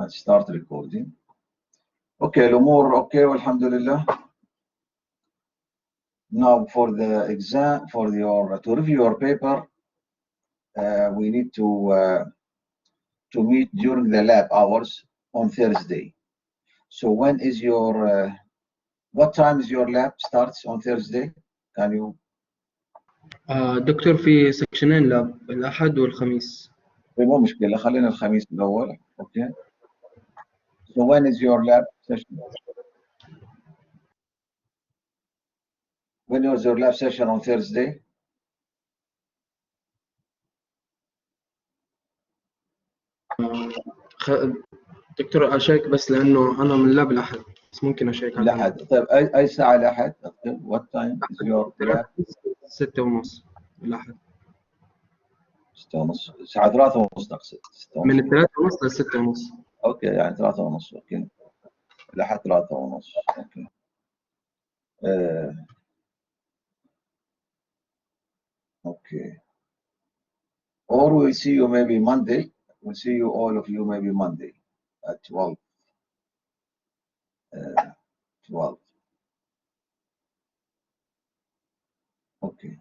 Let's start recording. Okay, الأمور okay والحمد لله. Now for the exam, to review your paper, we need to meet during the lab hours on Thursday. So when is your what time is your lab starts on Thursday? Can you? دكتور في سكشنين لاب الأحد والخميس. مو مشكلة خلينا الخميس الأول. Okay. So when is your lab session? When is your lab session on Thursday? دكتور أشيك بس لأنه أنا من لاب الأحد بس ممكن أشيك على الأحد. طيب أي ساعة الأحد؟ What time is your lab? 6:30 الأحد. 6:30 الساعة 3:30 تقصد. من 3:30 ل 6:30. اوكي يعني 3:30 اوكي لحد 3:30 اوكي. Okay. Or we'll see you maybe Monday. We'll see you all of you maybe Monday at 12. 12. Okay.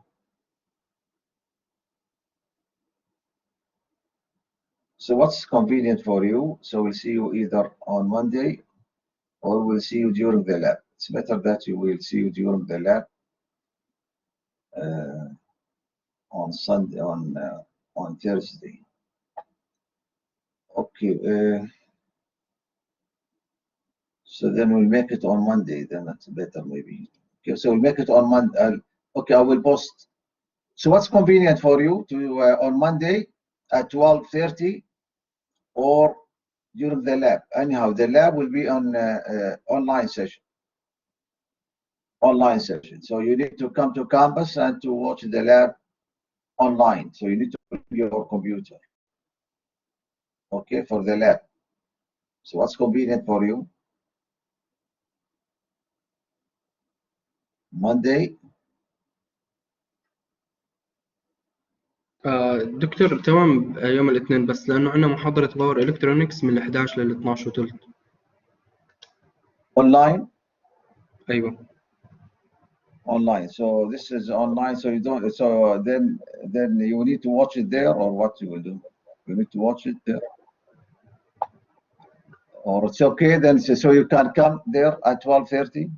So what's convenient for you? So we'll see you either on Monday or we'll see you during the lab. It's better that you will see you during the lab on Sunday, on Thursday. Okay. So then we'll make it on Monday. Then that's better maybe. Okay. So we'll make it on Monday. Okay. I will post. So what's convenient for you to on Monday at 12:30 or during the lab? Anyhow, the lab will be on online session. Online session. So you need to come to campus and to watch the lab online. So you need to bring your computer. Okay, for the lab. So what's convenient for you? Monday. دكتور تمام يوم الاثنين بس لأنه عندنا محاضرة باور إلكترونيكس من 11 لل 12:30. Online? أيوة. Online. So this is online. So you don't. So then you need to watch it there, or what you will do? You need to watch it there, or it's okay then. So you can come there at 12:30.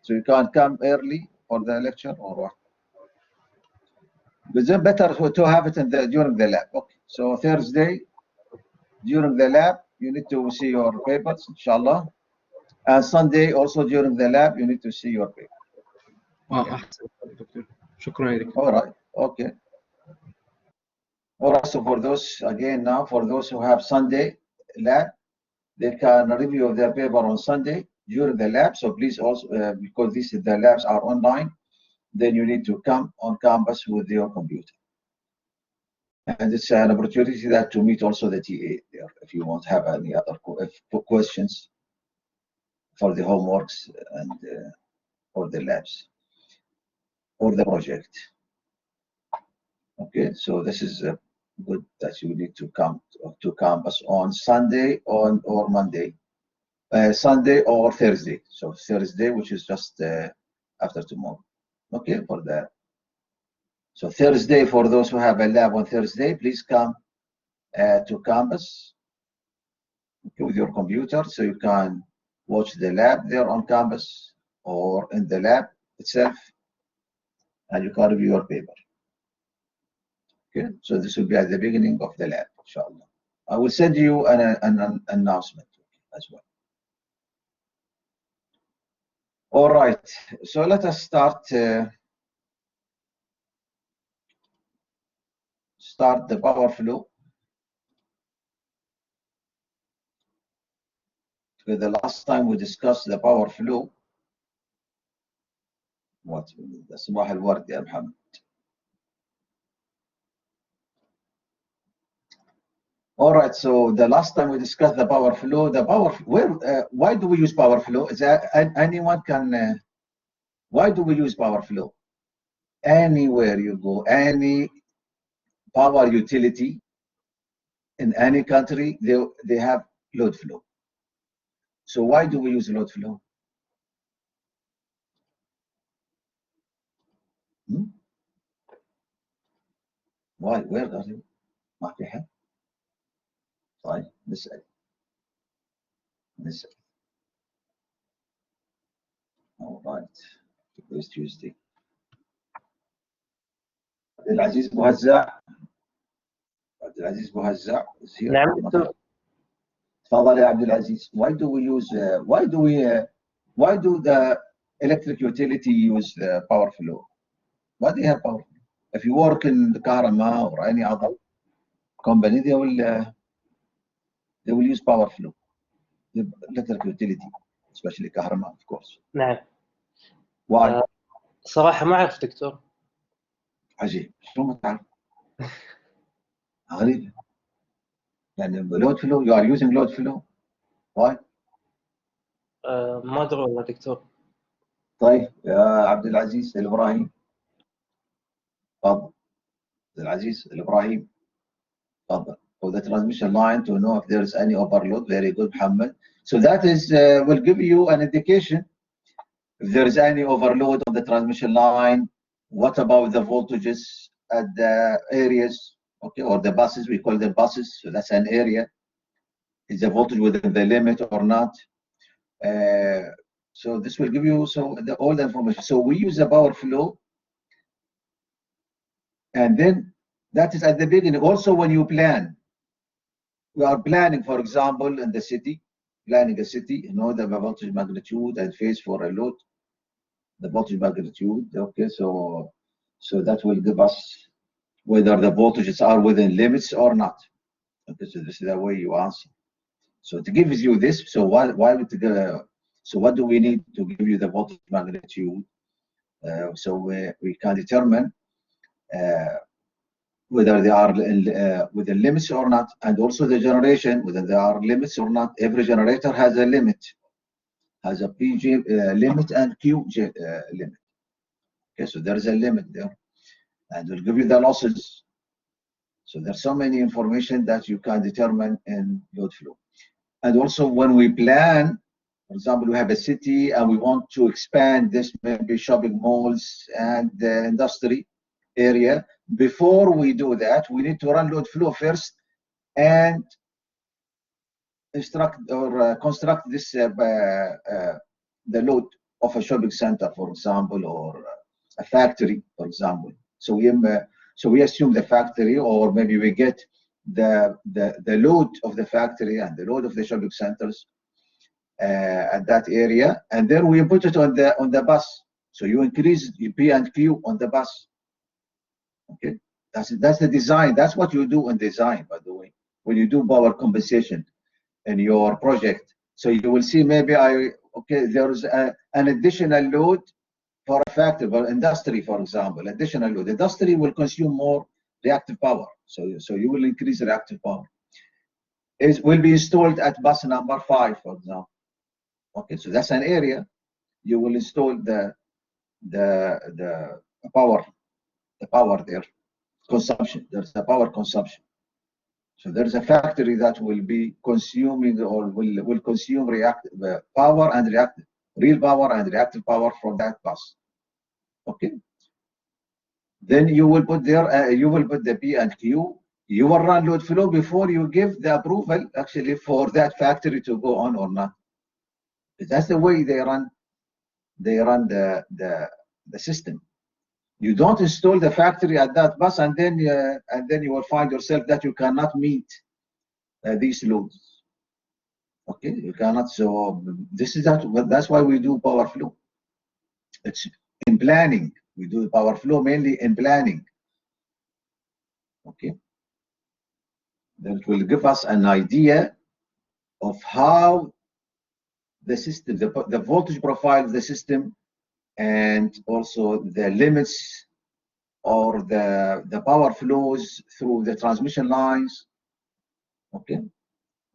So you can come early for the lecture, or what? But then better to have it during the lab. Okay. So Thursday during the lab you need to see your papers, inshallah. And Sunday also during the lab you need to see your paper. أحسن دكتور. شكرا لك. All right. Okay. All right. So for those again now, for those who have Sunday lab, they can review their paper on Sunday during the lab. So please also because the labs are online, then you need to come on campus with your computer. And it's an opportunity that to meet also the TA there if you want to have any other questions for the homeworks and or the labs or the project. Okay, so this is good that you need to come to campus on Sunday or Monday, Sunday or Thursday. So Thursday, which is just after tomorrow. Okay, for that. So Thursday, for those who have a lab on Thursday, please come to campus with your computer so you can watch the lab there on campus or in the lab itself, and you can review your paper. Okay, so this will be at the beginning of the lab, inshallah. I will send you an announcement as well. All right, so let us start the power flow. So the last time we discussed the power flow. What? صباح الورد يا محمد. All right, so the last time we discussed the power flow, why do we use power flow? Is that anyone can, why do we use power flow? Anywhere you go, any power utility in any country, they have load flow. So why do we use load flow? Why? Where are you? ما في حد. طيب نسأل. All right. Today's Tuesday. عبد العزيز مهزع. عبد العزيز مهزع. نعم دكتور. تفضل يا عبد العزيز. Why do we use? Why do the electric utility use power flow? Why do they have power flow? If you work in the Karama or any other company, they will use power flow. The electric utility, especially Karama, of course. نعم. Why? صراحة ما أعرف دكتور. عجيب. شلون ما تعرف؟ غريب. يعني load flow, you are using load flow. Why? ما أدري والله دكتور. طيب يا عبد العزيز الإبراهيم. تفضل. عبد العزيز الإبراهيم. تفضل. For the transmission line to know if there is any overload. Very good, Muhammad. So that is will give you an indication if there is any overload on the transmission line. What about the voltages at the areas? Okay, or the buses, we call them buses. So that's an area. Is the voltage within the limit or not? So this will give you all the information. So we use the power flow, and then that is at the beginning. Also, when you plan, we are planning, for example, in the city, planning a city, you know, the voltage magnitude and phase for a load, the voltage magnitude. Okay, so that will give us whether the voltages are within limits or not. Okay, so this is the way you answer. So it gives you this. So why would so what do we need to give you the voltage magnitude? So we can determine whether they are within limits or not, and also the generation, whether there are limits or not. Every generator has a limit, has a PG limit and QJ limit. Okay, so there is a limit there, and we'll give you the losses. So there's so many information that you can determine in load flow. And also when we plan, for example, we have a city and we want to expand this, maybe shopping malls and the industry area. Before we do that, we need to run load flow first and instruct or construct this the load of a shopping center, for example, or a factory, for example. So we assume the factory, or maybe we get the load of the factory and the load of the shopping centers at that area, and then we put it on the bus. So you increase P and Q on the bus. Okay, that's the design. That's what you do in design, by the way, when you do power compensation in your project. So you will see maybe there is an additional load for a factory, for industry, for example, additional load. Industry will consume more reactive power. So you will increase reactive power. It will be installed at bus number 5, for example. Okay, so that's an area. You will install the power there, consumption. There's a power consumption. So there's a factory that will be consuming or will consume reactive power and real power and reactive power from that bus. Okay. Then you will put there, you will put the P and Q. You will run load flow before you give the approval actually for that factory to go on or not. That's the way they run the system. You don't install the factory at that bus and then you will find yourself that you cannot meet these loads. Okay, you cannot. So that's why we do power flow. It's in planning. We do power flow mainly in planning. Okay, that will give us an idea of how the system, the voltage profile of the system, and also the limits or the power flows through the transmission lines. Okay,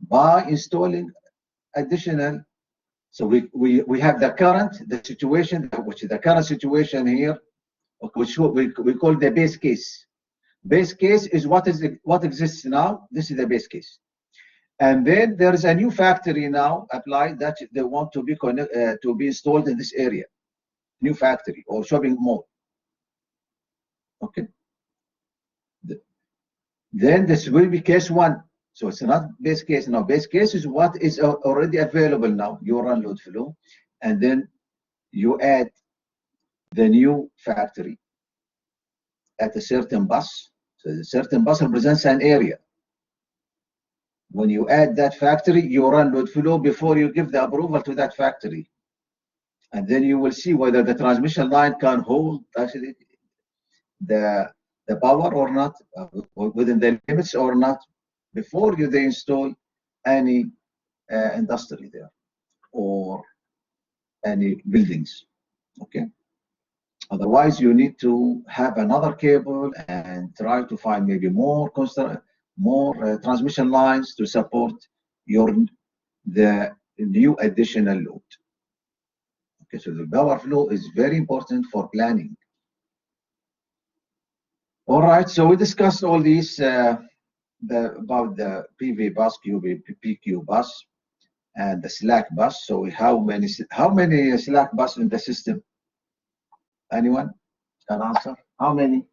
by installing additional. So we have the current, the situation, which is the current situation here, which we call the base case. Base case is what exists now. This is the base case. And then there is a new factory now applied that they want to be installed in this area, new factory or shopping mall. Okay. Then this will be case one. So it's not base case now. Base case is what is already available now. You run load flow, and then you add the new factory at a certain bus. So the certain bus represents an area. When you add that factory, you run load flow before you give the approval to that factory. And then you will see whether the transmission line can hold actually the power or not, within the limits or not, before they install any industry there or any buildings. Okay. Otherwise, you need to have another cable and try to find maybe more transmission lines to support the new additional load. Okay, so the power flow is very important for planning. All right, so we discussed all these about the PV bus, PQ bus, and the slack bus. So how many slack bus in the system? Anyone can answer? How many?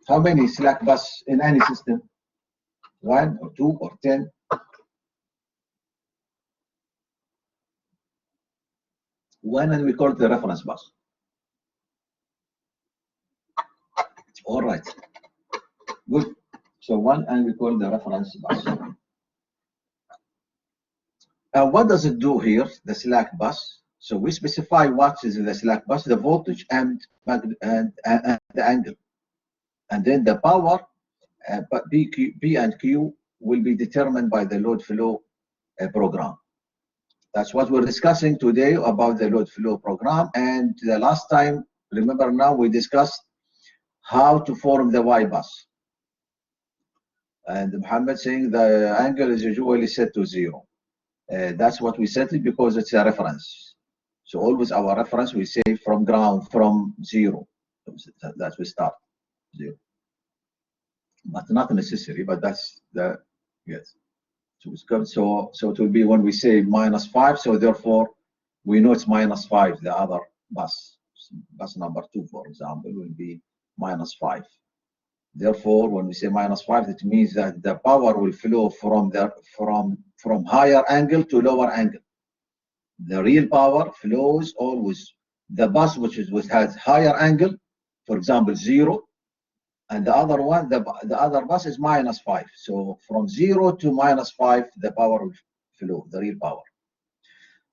How many slack bus in any system? 1 or 2 or 10? One, and we call it the reference bus. All right, good. So one, and we call the reference bus. What does it do here, the slack bus? So we specify what is in the slack bus, the voltage and the angle. And then the power, P and Q, will be determined by the load flow program. That's what we're discussing today about the load flow program. And the last time, remember now, we discussed how to form the Y bus. And Muhammad saying the angle is usually set to 0. That's what we set it because it's a reference. So always our reference, we say from ground, from 0. That we start 0. But not necessary, but that's the, yes. So it's good. So it will be when we say -5, so therefore we know it's -5. The other bus number 2, for example, will be -5. Therefore, when we say -5, it means that the power will flow from higher angle to lower angle. The real power flows always the bus which has higher angle, for example 0, and the other one, the other bus is -5. So from 0 to -5, the power will flow, the real power.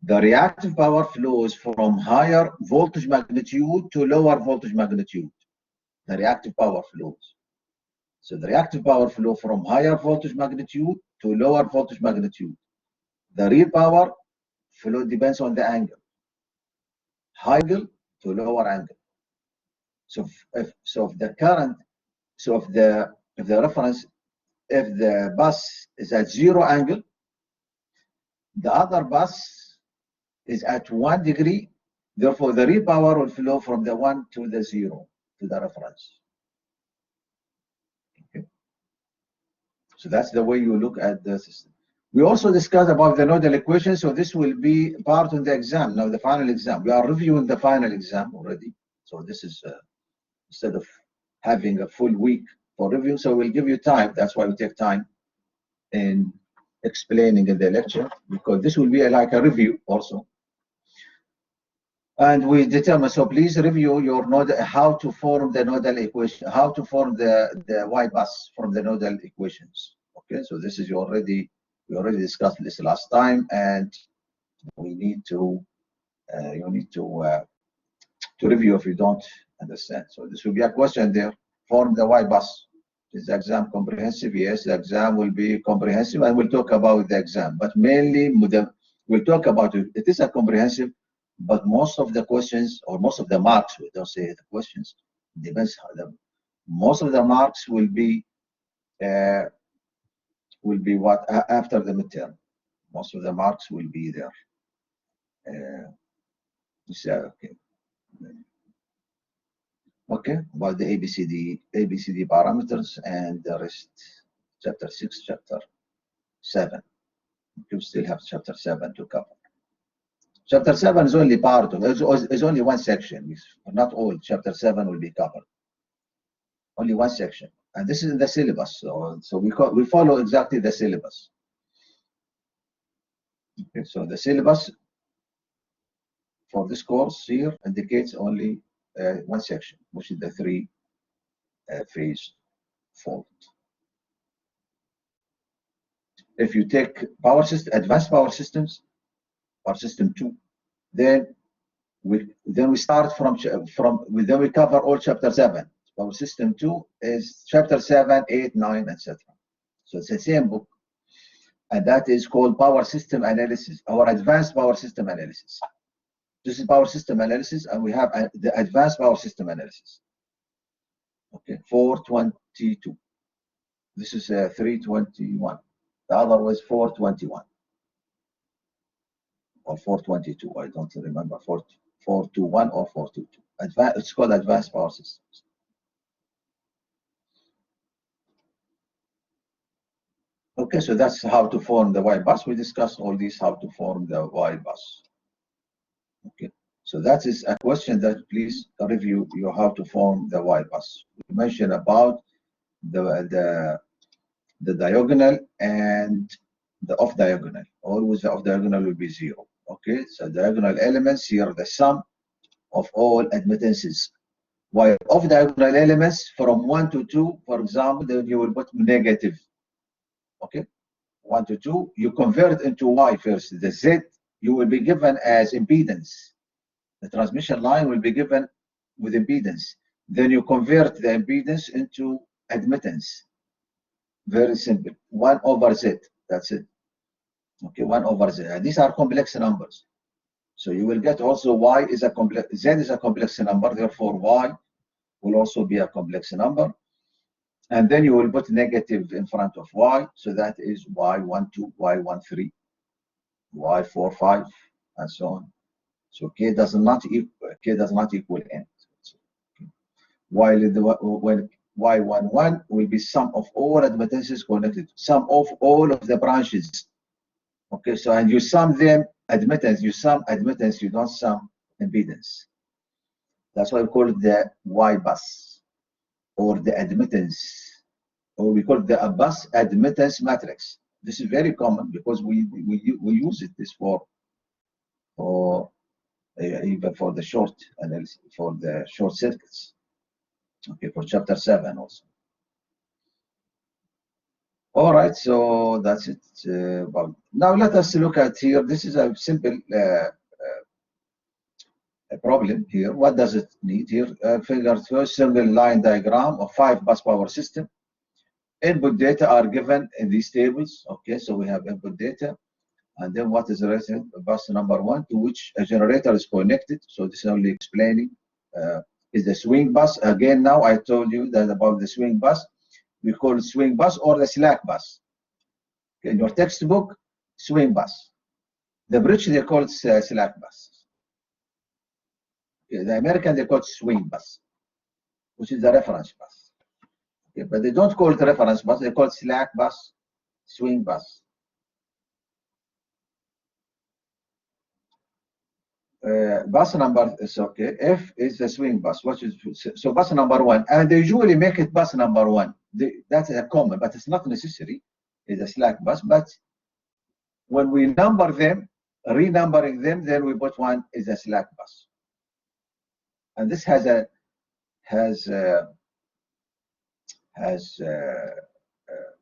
The reactive power flows from higher voltage magnitude to lower voltage magnitude. The reactive power flows. So the reactive power flow from higher voltage magnitude to lower voltage magnitude. The real power flow depends on the angle. High angle to lower angle. So if the current, so if the reference, if the bus is at 0 angle, the other bus is at 1 degree. Therefore, the real power will flow from the 1 to the 0 to the reference. Okay. So that's the way you look at the system. We also discussed about the nodal equation, so this will be part of the exam. Now, the final exam. We are reviewing the final exam already. So this is instead of having a full week for review, so we'll give you time. That's why we take time in explaining in the lecture, because this will be like a review also. And we determine, so please review your nodal, how to form the nodal equation, how to form the Y bus from the nodal equations. Okay, so this is we already discussed this last time, and we need to you need to review if you don't understand. So this will be a question there. Form the Y bus. Is the exam comprehensive? Yes, the exam will be comprehensive, and we'll talk about the exam. But mainly, we'll talk about it. It is a comprehensive, but most of the questions, or most of the marks, we don't say the questions, depends how most of the marks will be what after the midterm. Most of the marks will be there. Okay. Okay, about the ABCD parameters and the rest, chapter 6, chapter 7. You still have chapter 7 to cover. Chapter 7 is only part of it. It's only one section. Not all. Chapter 7 will be covered. Only one section. And this is in the syllabus. So we follow exactly the syllabus. Okay, so the syllabus for this course here indicates only one section, which is the 3-phase fault. If you take power system, advanced power systems, power system 2, then we start then we cover all chapter 7. Power system 2 is chapter 7, 8, 9, etc. So it's the same book, and that is called power system analysis, our advanced power system analysis. This is power system analysis, and we have the advanced power system analysis. Okay, 422. This is 321. The other was 421 or 422. I don't remember 421 or 422. It's called advanced power systems. Okay, so that's how to form the Y bus. We discussed all these, how to form the Y bus. Okay, so that is a question that please review you how to form the Y bus. We mentioned about the diagonal and the off diagonal. Always the off diagonal will be 0. Okay, so diagonal elements here, the sum of all admittances. While off diagonal elements from 1 to 2, for example, then you will put negative. Okay, 1 to 2, you convert into Y first. The Z you will be given as impedance. The transmission line will be given with impedance. Then you convert the impedance into admittance. Very simple. 1 over Z. That's it. Okay, 1 over Z. And these are complex numbers. So you will get also Y is a complex, Z is a complex number, therefore Y will also be a complex number. And then you will put negative in front of Y, so that is Y12, Y13, Y45, and so on. So K does not equal N. While when Y11 will be sum of all admittances connected, sum of all of the branches. Okay, so and you sum them admittance, you sum admittance, you don't sum impedance. That's why we call it the Y bus or the admittance, or we call it the bus admittance matrix. This is very common because we use it this for even for the short analysis, for the short circuits. Okay, for chapter 7 also. All right, so that's it. Now let us look at here. This is a simple problem here. What does it need here? Figure first single line diagram of 5-bus power system. Input data are given in these tables. Okay, so we have input data, and then what is the bus number 1 to which a generator is connected. So this is only explaining is the swing bus. Again, now I told you that about the swing bus. We call it swing bus or the slack bus. In your textbook, swing bus. The British, they call it slack bus. Okay, the American, they call it swing bus, which is the reference bus. Okay, but they don't call it reference bus, they call it slack bus, swing bus. Bus number is okay. F is the swing bus. What is so bus number 1, and they usually make it bus number 1. That's a common, but it's not necessary. It's a slack bus. But when we number them, renumbering them, then we put 1 is a slack bus. And this has a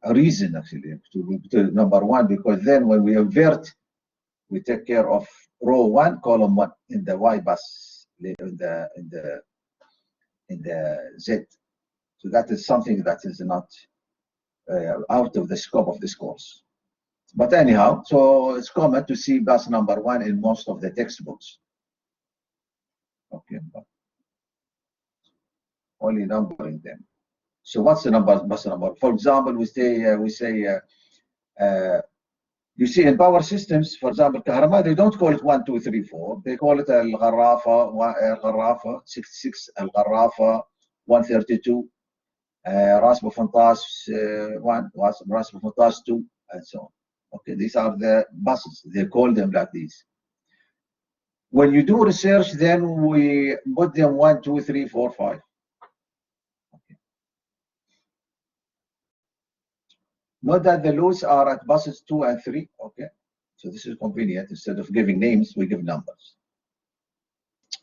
reason actually to number 1, because then when we invert, we take care of row 1, column 1 in the Y bus, in the Z. So that is something that is not out of the scope of this course. But anyhow, so it's common to see bus number 1 in most of the textbooks. Okay, but only numbering them. So what's the number, bus number? For example, we say you see in power systems, for example, Kahrama, they don't call it 1, 2, 3, 4. They call it Al-Gharafa 66, Al-Gharafa 132, Ras Bufantas 1, Ras Bufantas 2, and so on. Okay, these are the buses. They call them like these. When you do research, then we put them 1, 2, 3, 4, 5. Okay. Note that the loads are at buses 2 and 3. Okay, so this is convenient. Instead of giving names, we give numbers.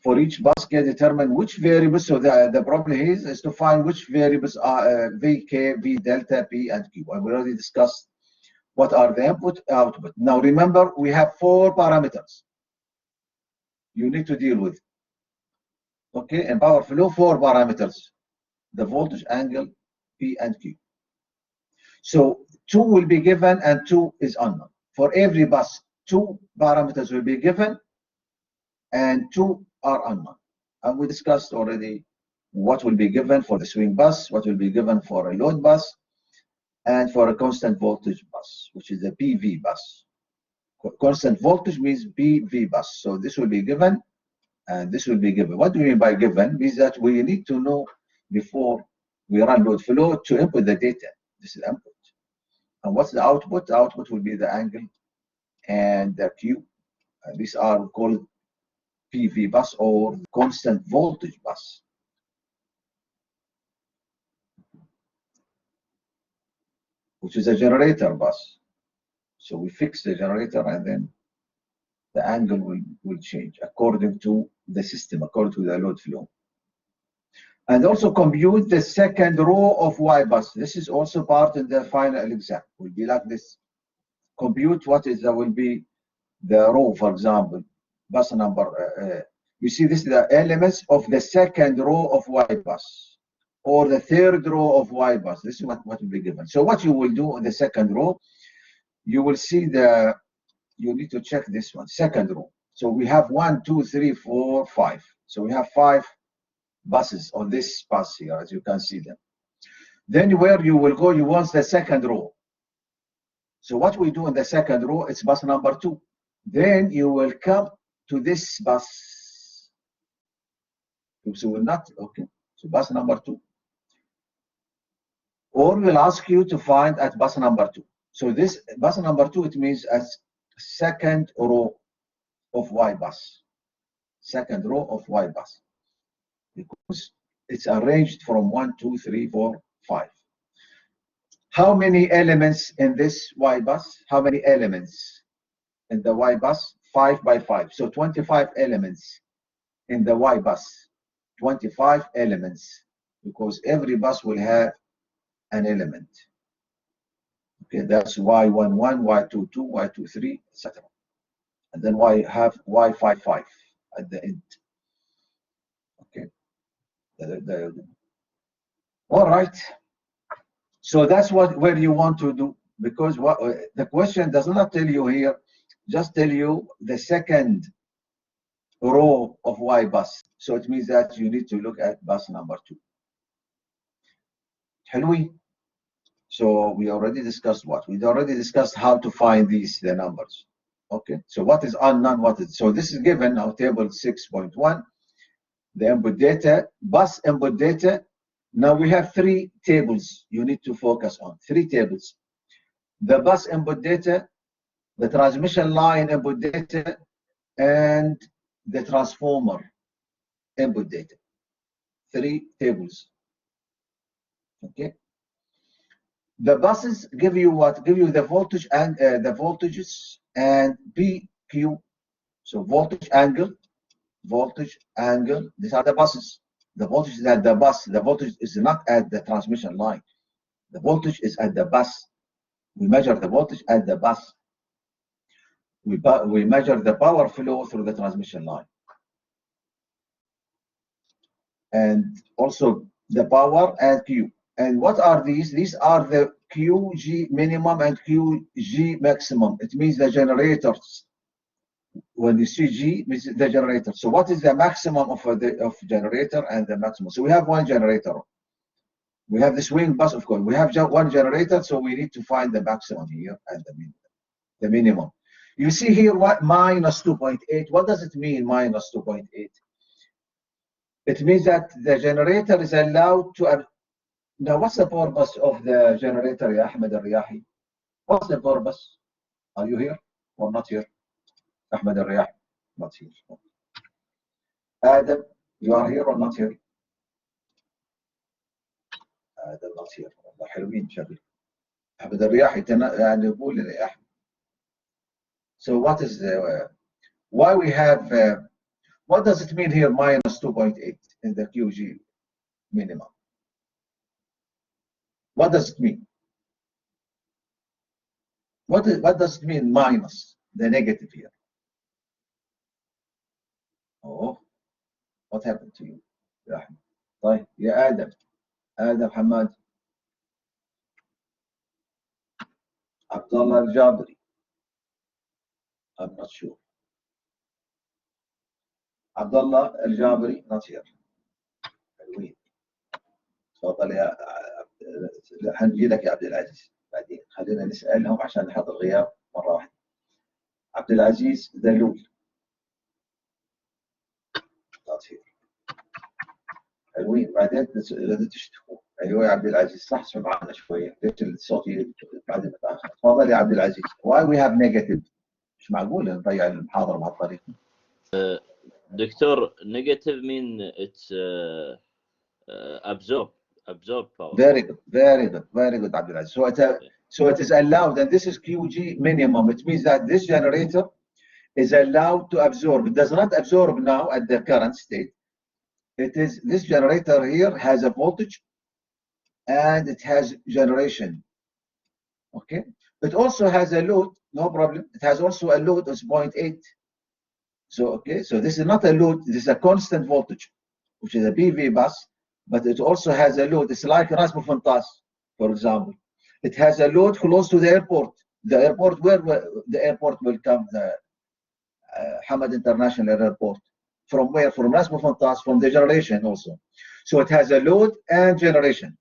For each bus, can determine which variables. So the problem is to find which variables are V, K, V delta, P, and Q. And we already discussed what are the input, output. Now remember, we have 4 parameters you need to deal with. Okay, in power flow, 4 parameters: the voltage, angle, P, and Q. So 2 will be given and 2 is unknown. For every bus, 2 parameters will be given and 2 are unknown. And we discussed already what will be given for the swing bus, what will be given for a load bus, and for a constant voltage bus, which is a PV bus. Constant voltage means PV bus. So this will be given and this will be given. What do we mean by given? Means that we need to know before we run load flow to input the data. This is input. And what's the output? The output will be the angle and the Q. These are called PV bus or constant voltage bus. Which is a generator bus. So we fix the generator and then the angle will change according to the system, according to the load flow. And also compute the second row of Y bus. This is also part in the final exam. Will be like this. Compute what is will be the row, for example, bus number. You see this is the elements of the second row of Y bus or the third row of Y bus. This is what will be given. So what you will do in the second row, you will see you need to check this one, second row. So we have 1, 2, 3, 4, 5. So we have 5 buses on this bus here, as you can see them. Then where you will go, you want the second row. So what we do in the second row, it's bus number 2. Then you will come to this bus. So we're not, okay, so bus number 2. Or we'll ask you to find at bus number 2. So this bus number 2, it means as second row of Y bus. Second row of Y bus. Because it's arranged from 1, 2, 3, 4, 5. How many elements in this Y bus? How many elements in the Y bus? 5 by 5. So 25 elements in the Y bus. 25 elements. Because every bus will have an element. Okay, that's Y11, Y22, Y23, etc. And then have Y55 at the end. Okay. All right. So that's where you want to do, because the question does not tell you here, just tell you the second row of Y bus. So it means that you need to look at bus number 2. حلوين. So we already discussed what? We already discussed how to find the numbers. Okay, so what is unknown? What is, so this is given now, table 6.1, the input data, bus input data. Now we have 3 tables you need to focus on, 3 tables. The bus input data, the transmission line input data, and the transformer input data. 3 tables. Okay. The buses give you what? Give you the voltage and the voltages and PQ. So voltage angle. These are the buses. The voltage is at the bus. The voltage is not at the transmission line. The voltage is at the bus. We measure the voltage at the bus. We measure the power flow through the transmission line. And also the power and Q. And what are these? These are the QG minimum and QG maximum. It means the generators. When you see G, means the generator. So what is the maximum of generator and the maximum? So we have one generator. We have the swing bus, of course. We have just one generator, so we need to find the maximum here and the minimum. You see here what minus 2.8. What does it mean, minus 2.8? It means that the generator is allowed to. Now, what's the purpose of the generator, ya Ahmed al-Riyahi? What's the purpose? Are you here or not here? Ahmed Al-Riyah, not here. Adam, you are here or not here? Adam not here. والله حلوين شكل. أحمد الرياح يعني يقول لي يا أحمد. So what is the why we have what does it mean here minus 2.8 in the QG minimum? What does it mean? What does it mean minus the negative here? Oh, what happened to you يا أحمد؟ طيب يا آدم حماد عبد الله الجابري. I'm not sure. عبد الله الجابري not here. حلوين. تفضل يا حنجي لك يا عبد العزيز بعدين، خلينا نسألهم عشان نحط الغياب مرة واحدة. عبد العزيز ذلول not here. حلوين بعدين تشتكوا. ايوه يا عبد العزيز صح، سمعنا شويه ليش الصوت بعدين متاخر. تفضل يا عبد العزيز. Why we have negative؟ مش معقول نضيع المحاضره بهالطريقه. دكتور negative mean it's absorb power. Very good عبد العزيز. So it is allowed, and this is QG minimum. It means that this generator is allowed to absorb. It does not absorb now at the current state. This generator here has a voltage and it has generation. Okay. It also has a load, no problem. It has also a load of 0.8. So okay, so this is not a load, this is a constant voltage, which is a PV bus, but it also has a load. It's like Rasmussen task, for example. It has a load close to the airport. The airport where the airport will come, the Hamad International Airport. From where? From Rasmussen task, from the generation also. So it has a load and generation.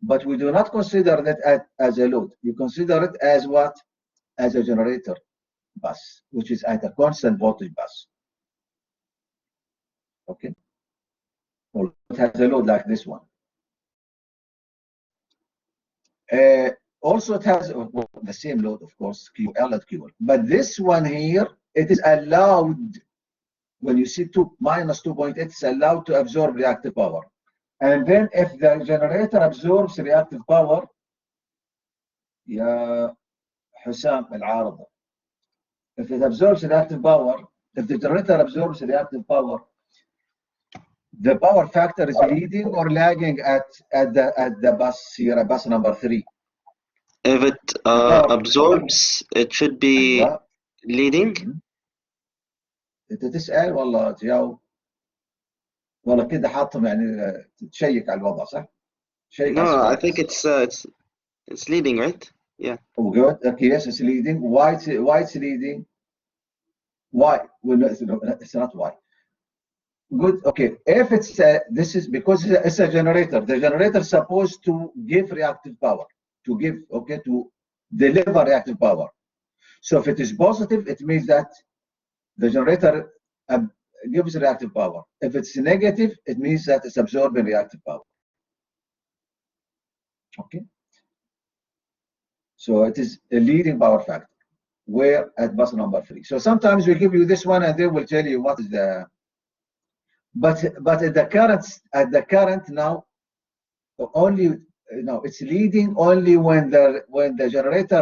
But we do not consider that as a load. You consider it as what? As a generator bus, which is at a constant voltage bus. Okay. Well, it has a load like this one. Also, it has the same load, of course, QL and QL. But this one here, it is allowed, when you see minus 2.8, it's allowed to absorb reactive power. And then if the generator absorbs reactive power, يا حسام العارضة, if it absorbs reactive power, if the generator absorbs reactive power, the power factor is leading or lagging at the bus here, bus number 3. If it absorbs, it should be leading. انت تسأل والله تجاوب. والله كده حاطهم يعني تشيك على الوضع صح؟ شيك. No, I think it's leading, right? Yeah. Oh, good. Okay, yes, it's leading. Why it's leading? Why? Well, no, it's not why. Good. Okay. If it's this is because it's a generator. The generator is supposed to give reactive power, to deliver reactive power. So if it is positive, it means that the generator gives reactive power. If it's negative, it means that it's absorbing reactive power. Okay. So it is a leading power factor. Where at bus number 3. So sometimes we give you this one and they will tell you what is the. But at the current now, only it's leading only when the generator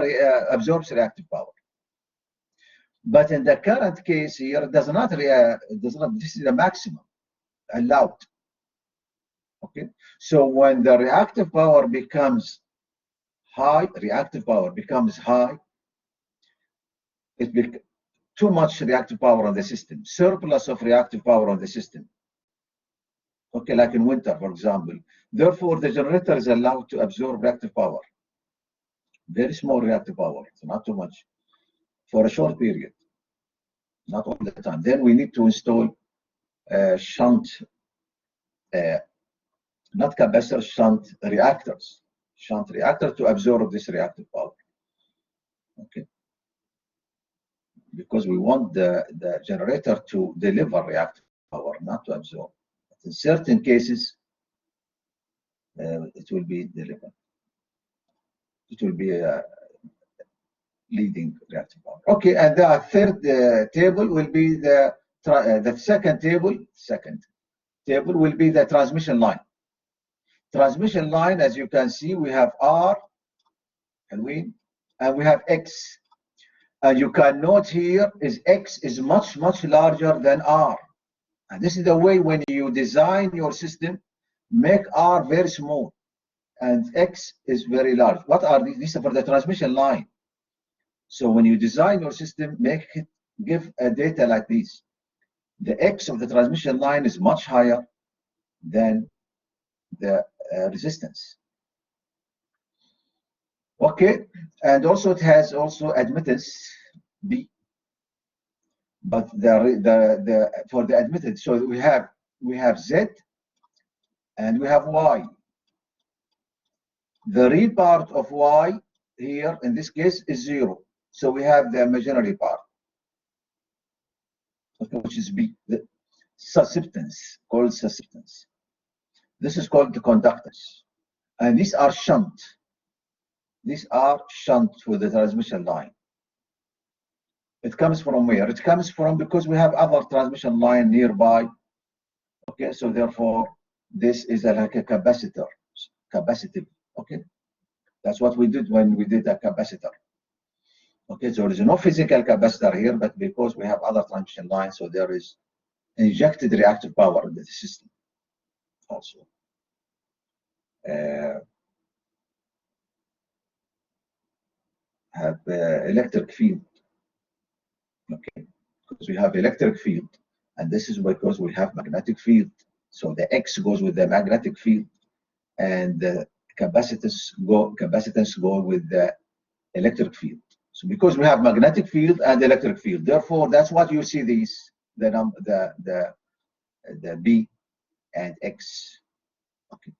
absorbs reactive power. But in the current case here, it does not. This is the maximum allowed. Okay. So when the reactive power becomes high, too much reactive power on the system, surplus of reactive power on the system. Okay, like in winter, for example. Therefore, the generator is allowed to absorb reactive power. Very small reactive power, it's not too much, for a short period, not all the time. Then we need to install shunt, not capacitor, shunt reactors. Shunt reactor to absorb this reactive power. Okay. Because we want the generator to deliver reactive power, not to absorb. But in certain cases, it will be delivered. It will be leading reactive power. Okay, and the third table will be the second table will be the transmission line. Transmission line, as you can see, we have R and we have X. And you can note here is X is much larger than R. And this is the way when you design your system, make R very small and X is very large. What are these? These are for the transmission line. So when you design your system, give a data like this. The X of the transmission line is much higher than the resistance. Okay, and also it has also admittance B. But for the admittance, so we have Z and we have Y. The real part of Y here in this case is 0. So we have the imaginary part, okay, which is B, the susceptance, called susceptance. This is called the conductance. And these are shunt. These are shunt for the transmission line. It comes from where? It comes from because we have other transmission line nearby. Okay, so therefore this is like a capacitor, capacitive. Okay, that's what we did when we did a capacitor. Okay, so there is no physical capacitor here, but because we have other transmission lines, so there is injected reactive power in the system also. Have electric field. Okay, because we have electric field, and this is because we have magnetic field. So the X goes with the magnetic field, and the capacitance go with the electric field. So because we have magnetic field and electric field, therefore that's what you see these the B and X. Okay.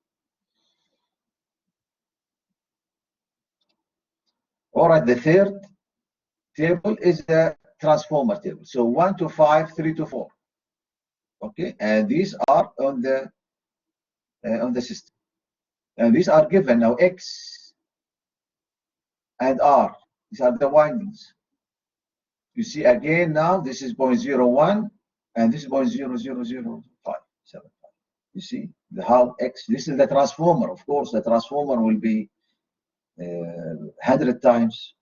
All right. The third table is the transformer table. So 1 to 5, 3 to 4. Okay, and these are on the system, and these are given now X and R. These are the windings. You see again now this is 0.01 and this is 0.00057. You see how X. This is the transformer. Of course, the transformer will be 100 times.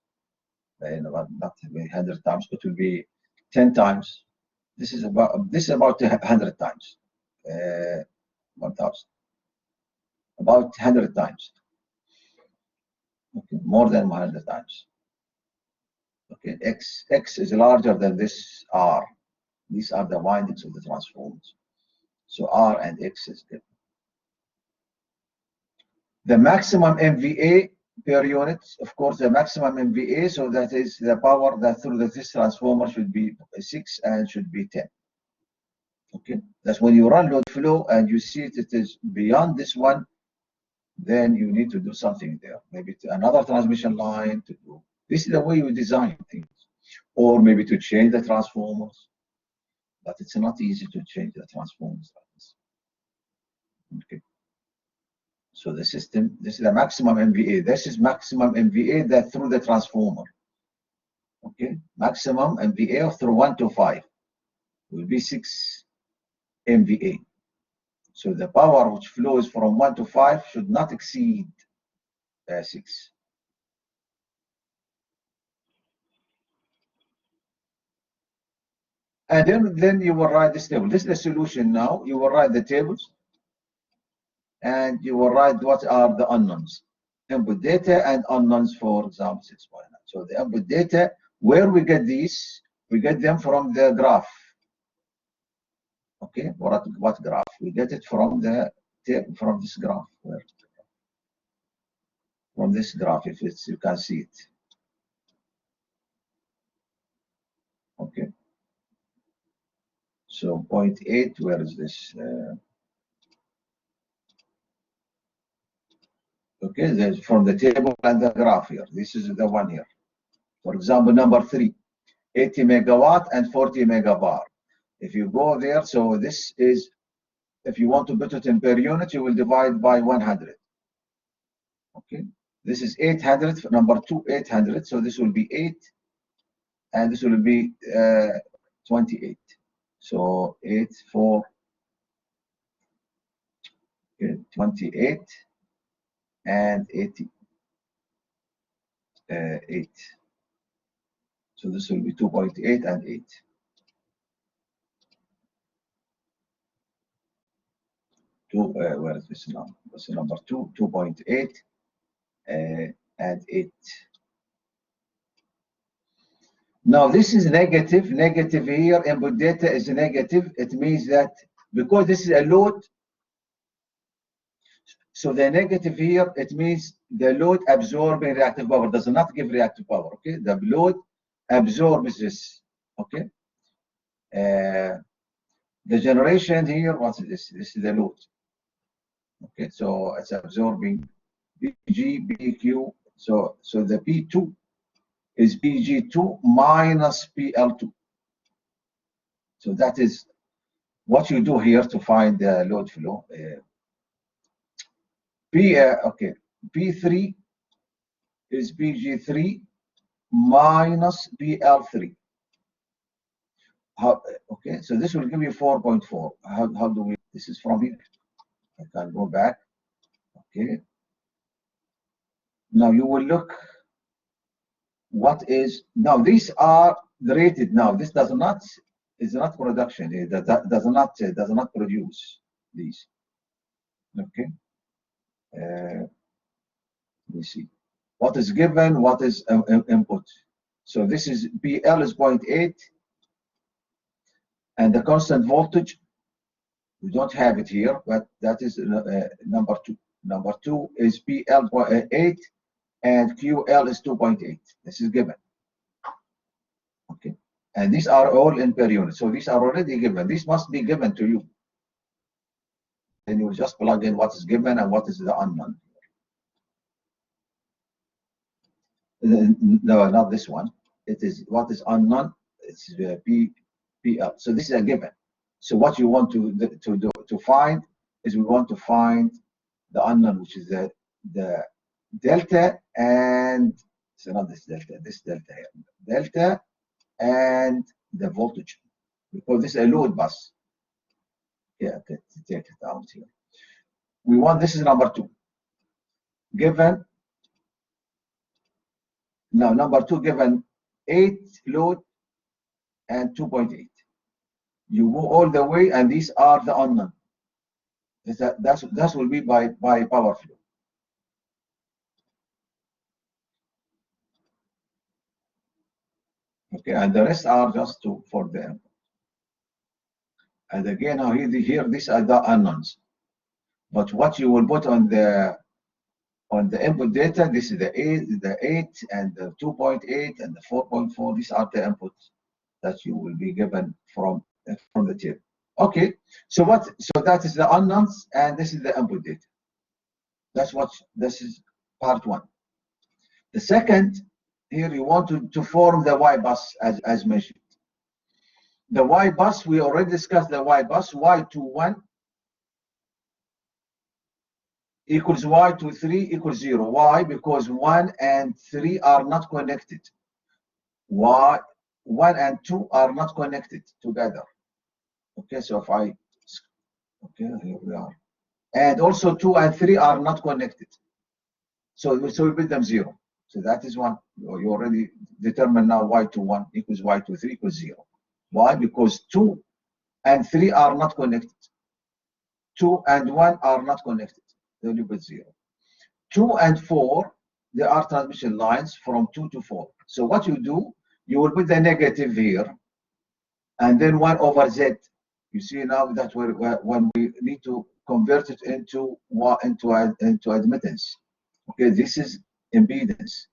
Not 100 times, but will be 10 times. This is about 100 times. 1,000. About 100 times. Okay, more than 100 times. Okay, X is larger than this R. These are the windings of the transformers. So R and X is given. The maximum MVA per unit, of course, the maximum MVA, so that is the power that through this transformer should be 6 and should be 10. Okay, that's when you run load flow and you see it is beyond this one, then you need to do something there. Maybe another transmission line to do. This is the way you design things, or maybe to change the transformers. But it's not easy to change the transformers like this. Okay. So the system, this is the maximum MVA. This is maximum MVA that through the transformer. Okay, maximum MVA through 1 to 5 will be 6 MVA. So the power which flows from 1 to 5 should not exceed 6. And then you will write this table. This is the solution now. You will write the tables. And you will write what are the unknowns. Input data and unknowns, for example, 6.9. So the input data, where we get these, we get them from the graph. Okay, what graph? We get it from this graph. From this graph, if it's you can see it. Okay. So 0.8, where is this? Okay, there's from the table and the graph here. This is the one here. For example, number 3, 80 megawatt and 40 megabar. If you go there, so this is, if you want to put it in per unit, you will divide by 100. Okay, This is 800, number 2, 800. So this will be 8, and this will be 28. So 8, 4, 28, and 80. 8. So this will be 2.8 and 8. Where is this now? What's number 2? 2.8 and 8. Now this is negative. Negative here. Input data is negative. It means that because this is a load, so the negative here, it means the load absorbing reactive power does not give reactive power. Okay, the load absorbs this. Okay, the generation here, what's this? This is the load. Okay, so it's absorbing PG, PQ. So the P2 is PG2 minus PL2. So that is what you do here to find the load flow. P3 is PG3 minus PL3. Okay, so this will give you 4.4. How do we? This is from here. I can go back. Okay. Now you will look. What is now? These are the rated. Now this does not is not production. It does not produce these. Okay. Let me see. What is given? What is input? So this is PL is 0.8, and the constant voltage. We don't have it here, but that is number 2. Number 2 is PL 0.8 and QL is 2.8. This is given. Okay, and these are all in per unit. So these are already given. These must be given to you. Then you just plug in what is given and what is the unknown. No, not this one. It is what is unknown. It's PL. So this is a given. So what you want to find is we want to find the unknown, which is the delta and so not this delta here. Delta and the voltage, because this is a load bus. Yeah, take it out here. We want this is number 2. Given now number 2 given 8 load and 2.8. You go all the way, and these are the unknown. That will be by power flow. Okay, and the rest are just for the input. And again, now here these are the unknowns. But what you will put on the input data, this is the 8 and the 2.8 and the 4.4. These are the inputs that you will be given from the table. Okay, so that is the unknowns, and this is the input data. This is part 1. The second, here you want to form the Y bus as mentioned. The Y bus, we already discussed the Y bus. Y21 equals Y23 equals 0. Why? Because 1 and 3 are not connected. 1 and 2 are not connected together. Okay, so if okay, here we are. And also 2 and 3 are not connected. So we put them 0. So that is 1. You already determined now Y21 equals Y23 equals 0. Why? Because 2 and 3 are not connected. 2 and 1 are not connected. Then you put 0. 2 and 4, they are transmission lines from 2 to 4. So what you do, you will put the negative here, and then 1 over Z. You see now that when we need to convert it into admittance. Okay, this is impedance.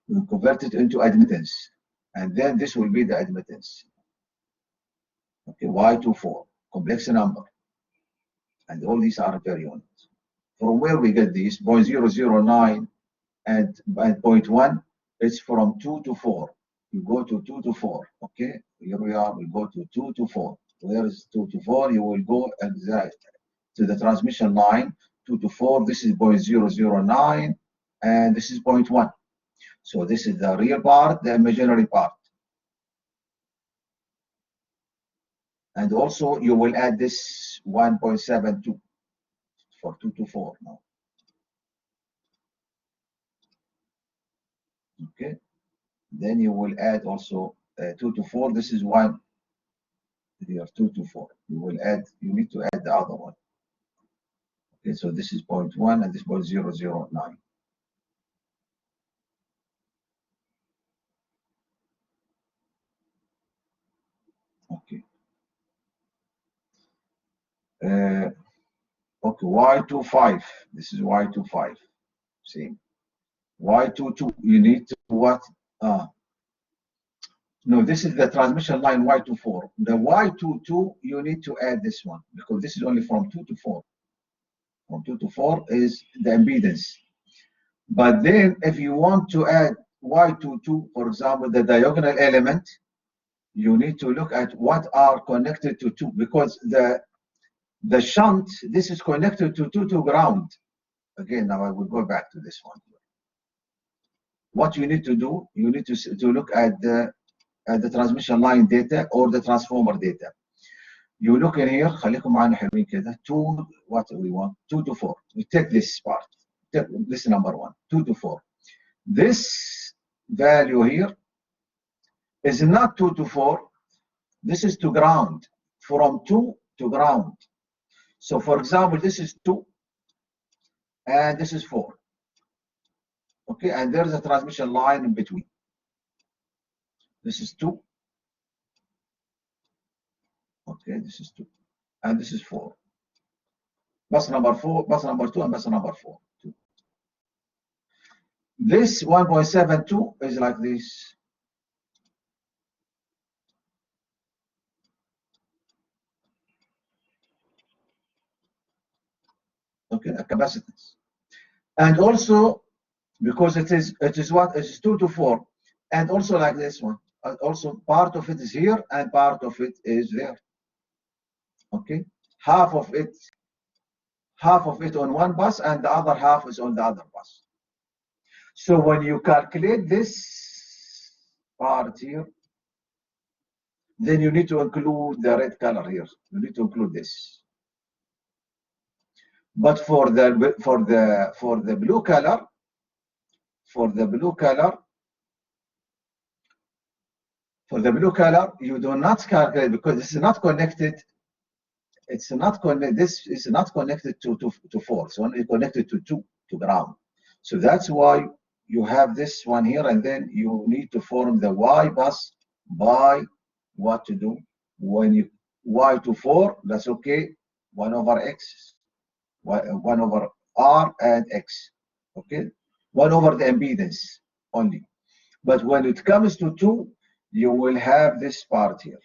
We convert it into admittance, and then this will be the admittance. Okay, Y24, complex number, and all these are per unit. From where we get these 0.009 and 0.1, it's from 2 to 4. You go to 2 to 4. Okay, here we are. We go to 2 to 4. Where is 2 to 4? You will go exact to the transmission line 2 to 4. This is 0.009 and this is 0.1. So this is the real part, the imaginary part. And also you will add this 1.72 for 2 to 4 now. Okay. Then you will add also 2 to 4. This is 1 here, 2 to 4. You will add, you need to add the other one. Okay, so this is 0.1 and this is 0.009. Okay. Okay, y25. This is y25. See, y22. You need to what? No, this is the transmission line y24. The y22, you need to add this one because this is only from 2 to 4. From 2 to 4 is the impedance. But then if you want to add y22, for example, the diagonal element, you need to look at what are connected to 2 because the shunt, this is connected to 2 to ground. Again, now I will go back to this one. What you need to do, you need to look at the transmission line data or the transformer data. You look in here, خليكم معنا حلوين كده. 2, what we want? 2 to 4. We take this part. Take this number 1, 2 to 4. This value here is not 2 to 4. This is to ground. From 2 to ground. So for example, this is 2 and this is 4. Okay, and there's a transmission line in between. This is 2. Okay, this is 2. And this is 4. Bus number 4, bus number 2, and bus number 4. 2. This 1.72 is like this. Okay, a capacitance. And also, because it is what? It is 2 to 4. And also like this one. Also part of it is here and part of it is there. Okay, half of it on one bus and the other half is on the other bus. So when you calculate this part here, then you need to include the red color here. You need to include this. But for the blue color, you do not calculate because this is not connected. It's not connected. This is not connected to 4. It's only connected to 2 to ground. So that's why you have this one here, and then you need to form the Y bus by what to do when you Y to 4. That's okay. 1 over X, 1 over R and X. Okay, 1 over the impedance only. But when it comes to 2, you will have this part here.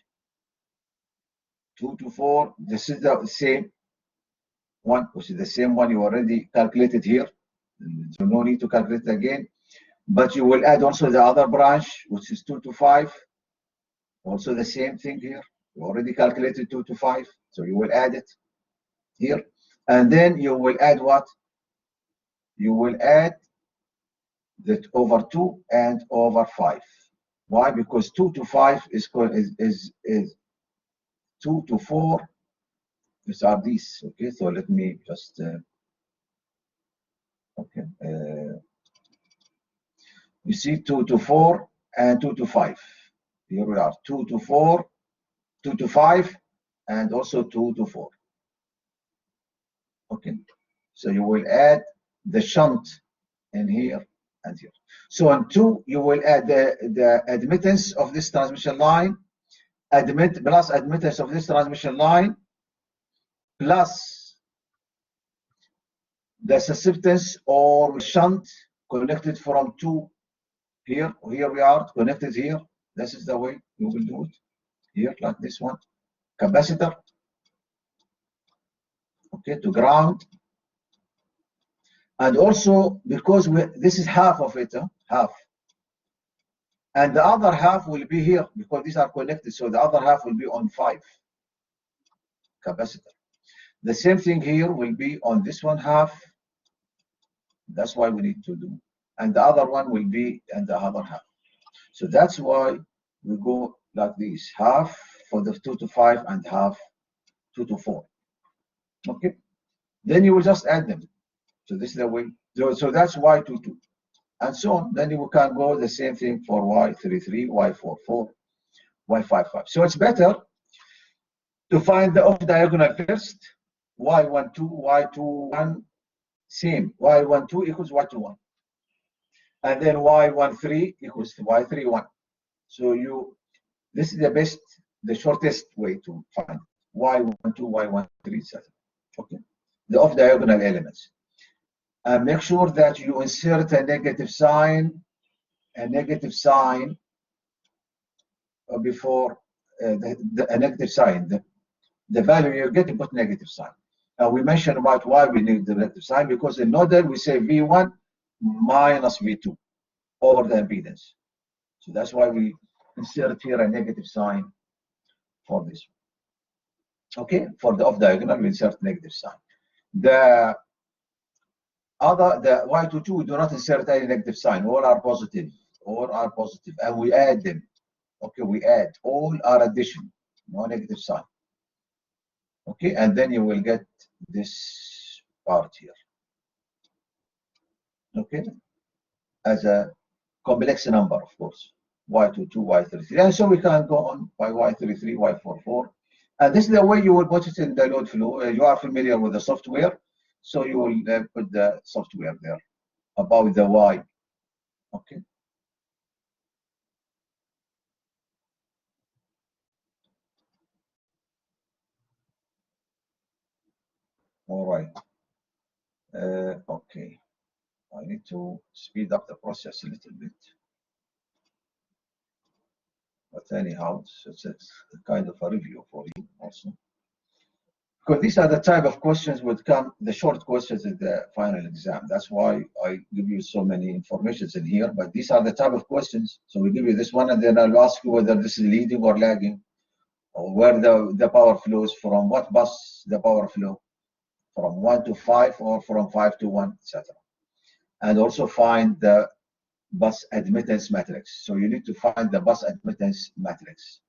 2 to 4, this is the same one, which is the same one you already calculated here. So no need to calculate it again. But you will add also the other branch, which is 2 to 5. Also the same thing here. You already calculated 2 to 5. So you will add it here. And then you will add what? You will add that over 2 and over 5. Why? Because 2 to 5 is 2 to 4. These are these. Okay, so let me just okay. You see 2 to 4 and 2 to 5. Here we are 2 to 4, 2 to 5, and also 2 to 4. Okay, so you will add the shunt in here and here. So on 2, you will add the admittance of this transmission line, plus admittance of this transmission line, plus the susceptance or shunt connected from 2 here. Here we are connected here. This is the way you will do it here, like this one. Capacitor, okay, to ground. And also because this is half of it, half. And the other half will be here because these are connected. So the other half will be on 5 capacitor. The same thing here will be on this one half. That's why we need to do and the other one will be in the other half. So that's why we go like this: half for the 2 to 5 and half 2 to 4. Okay, then you will just add them. So this is the way. So that's y22, and so on. Then you can go the same thing for y33, y44, y55. So it's better to find the off diagonal first. y12, y21, same. y12 equals y21, and then y13 equals y31. So this is the best, the shortest way to find y12, y13, etc. Okay, the off diagonal elements. And make sure that you insert a negative sign before a negative sign. The value you're getting, put negative sign. We mentioned about why we need the negative sign, because in nodal we say V1 minus V2 over the impedance. So that's why we insert here a negative sign for this. Okay, for the off diagonal we insert negative sign. The y22 we do not insert any negative sign. All are positive, and we add them. Okay, we add, all are addition, no negative sign. Okay, and then you will get this part here. Okay, as a complex number, of course, y22, y33, and so we can go on by y33, y44, and this is the way you will put it in the load flow. You are familiar with the software, so you will put the software there about the y. Okay. All right. Okay. I need to speed up the process a little bit. But anyhow, it's a kind of a review for you also. Because these are the type of questions would come, the short questions in the final exam. That's why I give you so many informations in here, but these are the type of questions. So we give you this one, and then I'll ask you whether this is leading or lagging, or where the power flows from, what bus the power flow, from 1 to 5 or from 5 to 1, etc. And also find the bus admittance matrix. So you need to find the bus admittance matrix.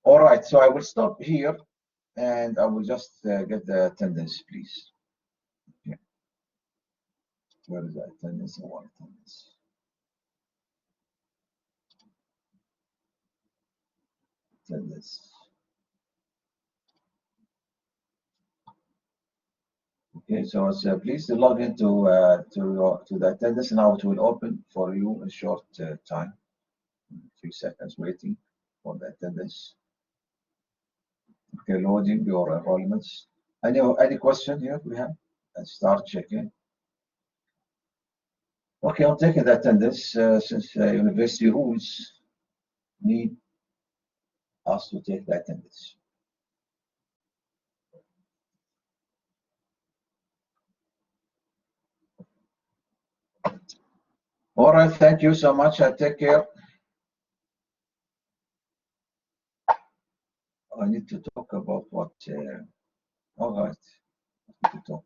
All right, so I will stop here and I will just get the attendance, please. Okay. Where is the attendance? Or attendance? Attendance. Okay, so please log into to the attendance. Now it will open for you a short time, a few seconds waiting for the attendance. Okay, loading your enrollments. Any question here we have? Let's start checking. Okay, I'm taking the attendance since university rules need us to take the attendance. All right, thank you so much. I take care. I need to talk about what. All right, I need to talk.